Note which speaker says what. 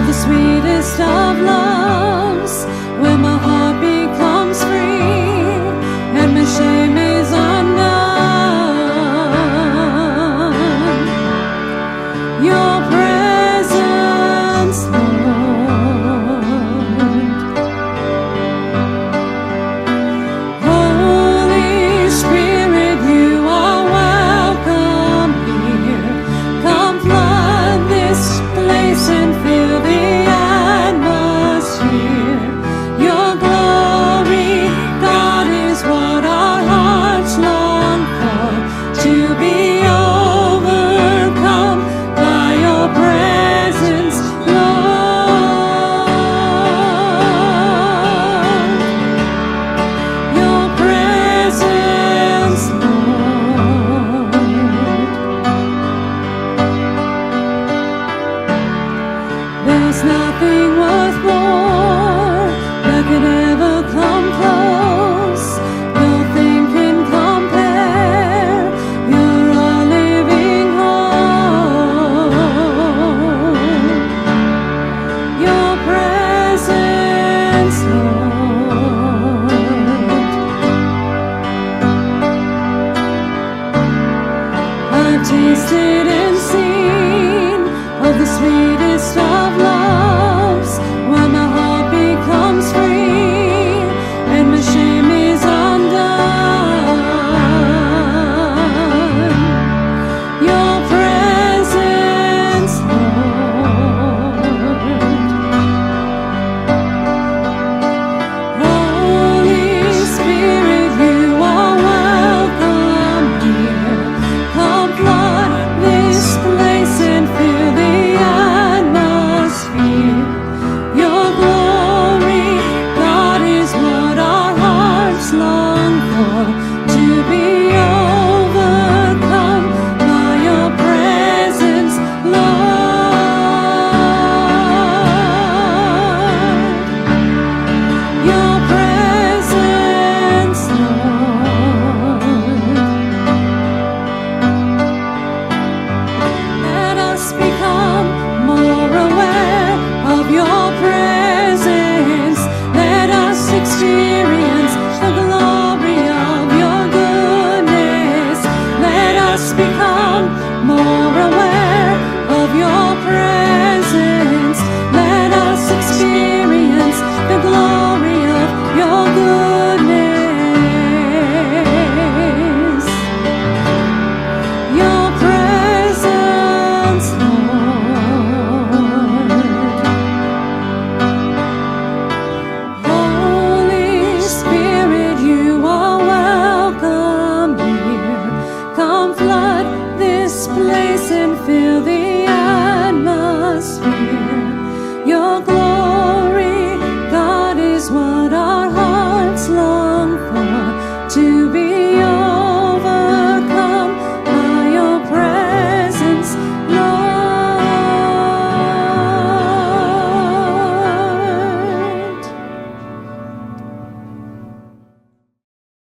Speaker 1: the sweetest of loves, when my heart becomes free and my shame is undone. Your presence, Lord. Holy Spirit, you are welcome here. Come flood this place and fill the atmosphere. Your glory, God, is what our hearts long for, to be overcome by your presence, Lord. Your presence, Lord. There's nothing worth more